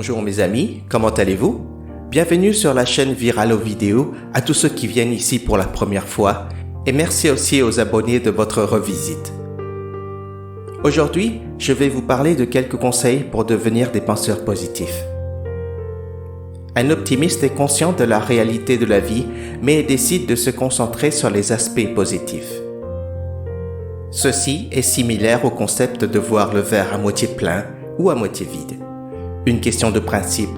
Bonjour mes amis, comment allez-vous? Bienvenue sur la chaîne Viralo Vidéo à tous ceux qui viennent ici pour la première fois et merci aussi aux abonnés de votre revisite. Aujourd'hui, je vais vous parler de quelques conseils pour devenir des penseurs positifs. Un optimiste est conscient de la réalité de la vie mais décide de se concentrer sur les aspects positifs. Ceci est similaire au concept de voir le verre à moitié plein ou à moitié vide. Une question de principe,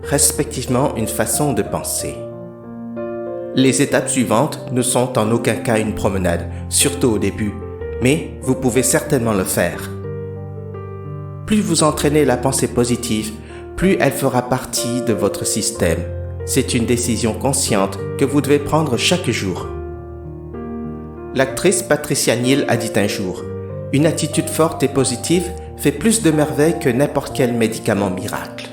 respectivement une façon de penser. Les étapes suivantes ne sont en aucun cas une promenade, surtout au début, mais vous pouvez certainement le faire. Plus vous entraînez la pensée positive, plus elle fera partie de votre système. C'est une décision consciente que vous devez prendre chaque jour. L'actrice Patricia Neal a dit un jour « Une attitude forte et positive fait plus de merveilles que n'importe quel médicament miracle. »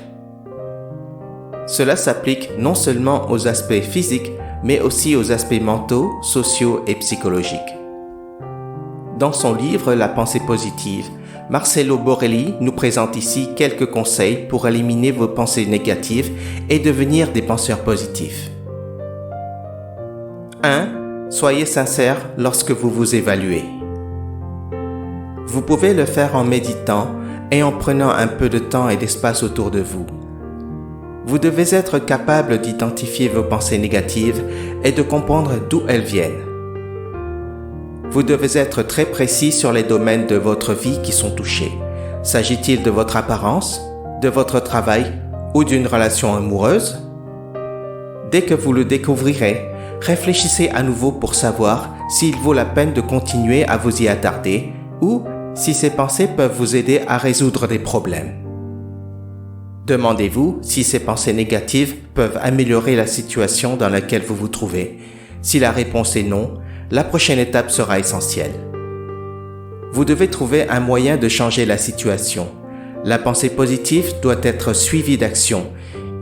Cela s'applique non seulement aux aspects physiques, mais aussi aux aspects mentaux, sociaux et psychologiques. Dans son livre « La pensée positive », Marcelo Borelli nous présente ici quelques conseils pour éliminer vos pensées négatives et devenir des penseurs positifs. 1. Soyez sincère lorsque vous vous évaluez. Vous pouvez le faire en méditant et en prenant un peu de temps et d'espace autour de vous. Vous devez être capable d'identifier vos pensées négatives et de comprendre d'où elles viennent. Vous devez être très précis sur les domaines de votre vie qui sont touchés. S'agit-il de votre apparence, de votre travail ou d'une relation amoureuse? Dès que vous le découvrirez, réfléchissez à nouveau pour savoir s'il vaut la peine de continuer à vous y attarder ou si ces pensées peuvent vous aider à résoudre des problèmes. Demandez-vous si ces pensées négatives peuvent améliorer la situation dans laquelle vous vous trouvez. Si la réponse est non, la prochaine étape sera essentielle. Vous devez trouver un moyen de changer la situation. La pensée positive doit être suivie d'action.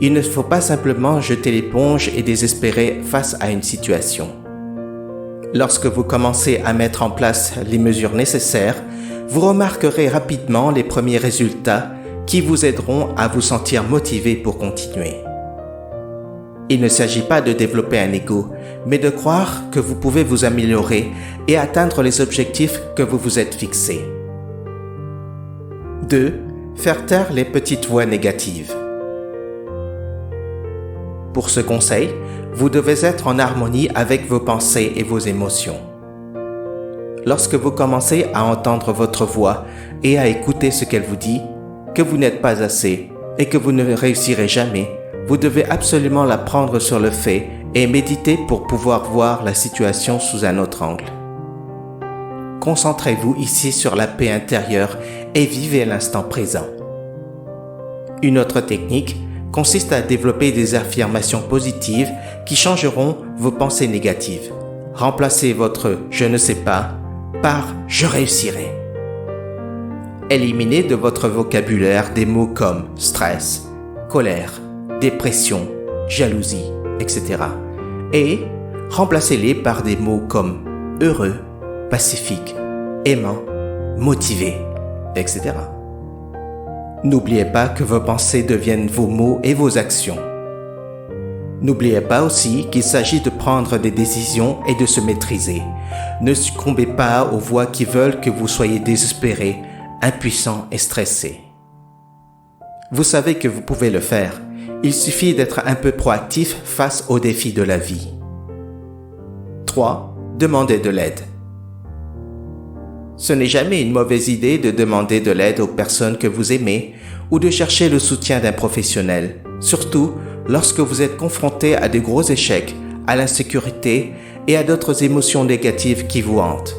Il ne faut pas simplement jeter l'éponge et désespérer face à une situation. Lorsque vous commencez à mettre en place les mesures nécessaires, vous remarquerez rapidement les premiers résultats qui vous aideront à vous sentir motivé pour continuer. Il ne s'agit pas de développer un ego, mais de croire que vous pouvez vous améliorer et atteindre les objectifs que vous vous êtes fixés. 2. Faire taire les petites voix négatives. Pour ce conseil, vous devez être en harmonie avec vos pensées et vos émotions. Lorsque vous commencez à entendre votre voix et à écouter ce qu'elle vous dit, que vous n'êtes pas assez et que vous ne réussirez jamais, vous devez absolument la prendre sur le fait et méditer pour pouvoir voir la situation sous un autre angle. Concentrez-vous ici sur la paix intérieure et vivez l'instant présent. Une autre technique consiste à développer des affirmations positives qui changeront vos pensées négatives. Remplacez votre « je ne sais pas » par « je réussirai ». Éliminez de votre vocabulaire des mots comme stress, colère, dépression, jalousie, etc. Et remplacez-les par des mots comme heureux, pacifique, aimant, motivé, etc. N'oubliez pas que vos pensées deviennent vos mots et vos actions. N'oubliez pas aussi qu'il s'agit de prendre des décisions et de se maîtriser. Ne succombez pas aux voix qui veulent que vous soyez désespéré, impuissant et stressé. Vous savez que vous pouvez le faire. Il suffit d'être un peu proactif face aux défis de la vie. 3. Demandez de l'aide. Ce n'est jamais une mauvaise idée de demander de l'aide aux personnes que vous aimez ou de chercher le soutien d'un professionnel, surtout lorsque vous êtes confronté à de gros échecs, à l'insécurité et à d'autres émotions négatives qui vous hantent.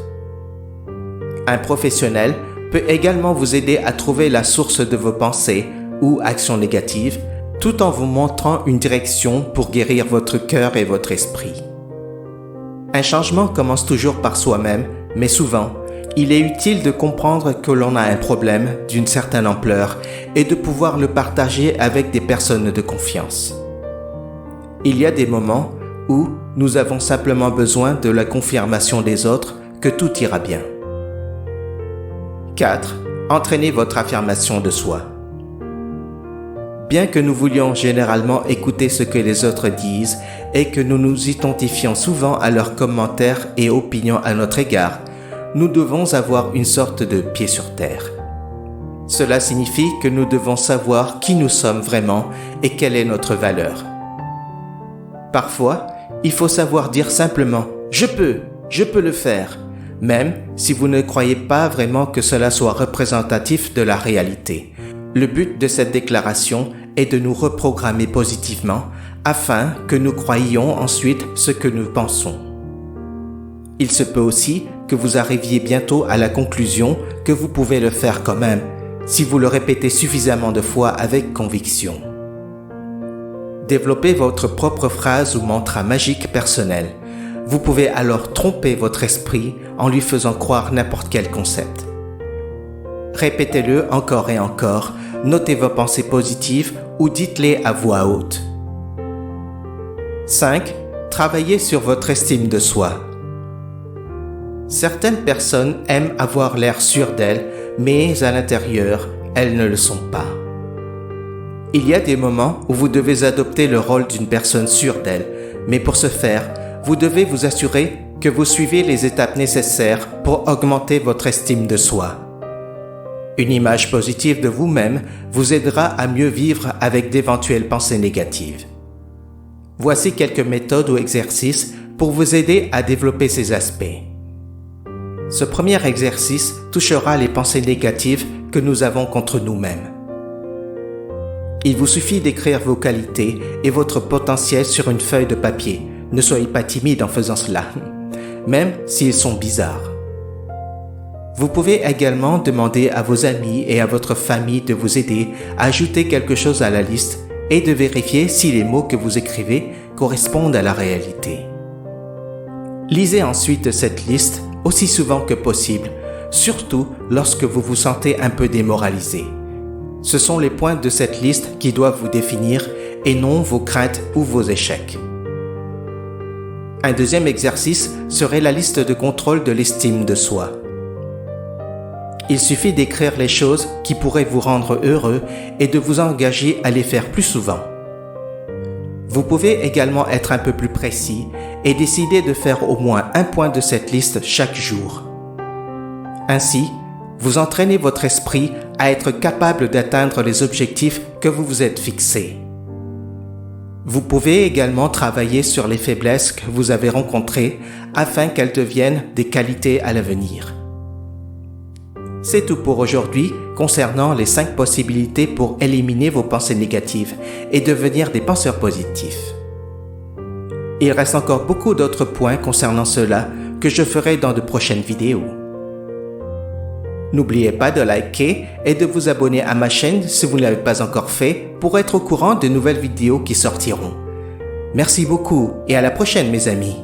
Un professionnel peut également vous aider à trouver la source de vos pensées ou actions négatives, tout en vous montrant une direction pour guérir votre cœur et votre esprit. Un changement commence toujours par soi-même, mais souvent, il est utile de comprendre que l'on a un problème d'une certaine ampleur et de pouvoir le partager avec des personnes de confiance. Il y a des moments où nous avons simplement besoin de la confirmation des autres que tout ira bien. 4. Entraînez votre affirmation de soi. Bien que nous voulions généralement écouter ce que les autres disent et que nous nous identifions souvent à leurs commentaires et opinions à notre égard, nous devons avoir une sorte de pied sur terre. Cela signifie que nous devons savoir qui nous sommes vraiment et quelle est notre valeur. Parfois, il faut savoir dire simplement « je peux le faire », même si vous ne croyez pas vraiment que cela soit représentatif de la réalité. Le but de cette déclaration est de nous reprogrammer positivement afin que nous croyions ensuite ce que nous pensons. Il se peut aussi que vous arriviez bientôt à la conclusion que vous pouvez le faire quand même, si vous le répétez suffisamment de fois avec conviction. Développez votre propre phrase ou mantra magique personnel. Vous pouvez alors tromper votre esprit en lui faisant croire n'importe quel concept. Répétez-le encore et encore, notez vos pensées positives ou dites-les à voix haute. 5. Travaillez sur votre estime de soi. Certaines personnes aiment avoir l'air sûres d'elles, mais à l'intérieur, elles ne le sont pas. Il y a des moments où vous devez adopter le rôle d'une personne sûre d'elle, mais pour ce faire, vous devez vous assurer que vous suivez les étapes nécessaires pour augmenter votre estime de soi. Une image positive de vous-même vous aidera à mieux vivre avec d'éventuelles pensées négatives. Voici quelques méthodes ou exercices pour vous aider à développer ces aspects. Ce premier exercice touchera les pensées négatives que nous avons contre nous-mêmes. Il vous suffit d'écrire vos qualités et votre potentiel sur une feuille de papier. Ne soyez pas timide en faisant cela, même s'ils sont bizarres. Vous pouvez également demander à vos amis et à votre famille de vous aider à ajouter quelque chose à la liste et de vérifier si les mots que vous écrivez correspondent à la réalité. Lisez ensuite cette liste aussi souvent que possible, surtout lorsque vous vous sentez un peu démoralisé. Ce sont les points de cette liste qui doivent vous définir et non vos craintes ou vos échecs. Un deuxième exercice serait la liste de contrôle de l'estime de soi. Il suffit d'écrire les choses qui pourraient vous rendre heureux et de vous engager à les faire plus souvent. Vous pouvez également être un peu plus précis et décider de faire au moins un point de cette liste chaque jour. Ainsi, vous entraînez votre esprit à être capable d'atteindre les objectifs que vous vous êtes fixés. Vous pouvez également travailler sur les faiblesses que vous avez rencontrées afin qu'elles deviennent des qualités à l'avenir. C'est tout pour aujourd'hui concernant les 5 possibilités pour éliminer vos pensées négatives et devenir des penseurs positifs. Il reste encore beaucoup d'autres points concernant cela que je ferai dans de prochaines vidéos. N'oubliez pas de liker et de vous abonner à ma chaîne si vous ne l'avez pas encore fait pour être au courant de nouvelles vidéos qui sortiront. Merci beaucoup et à la prochaine mes amis.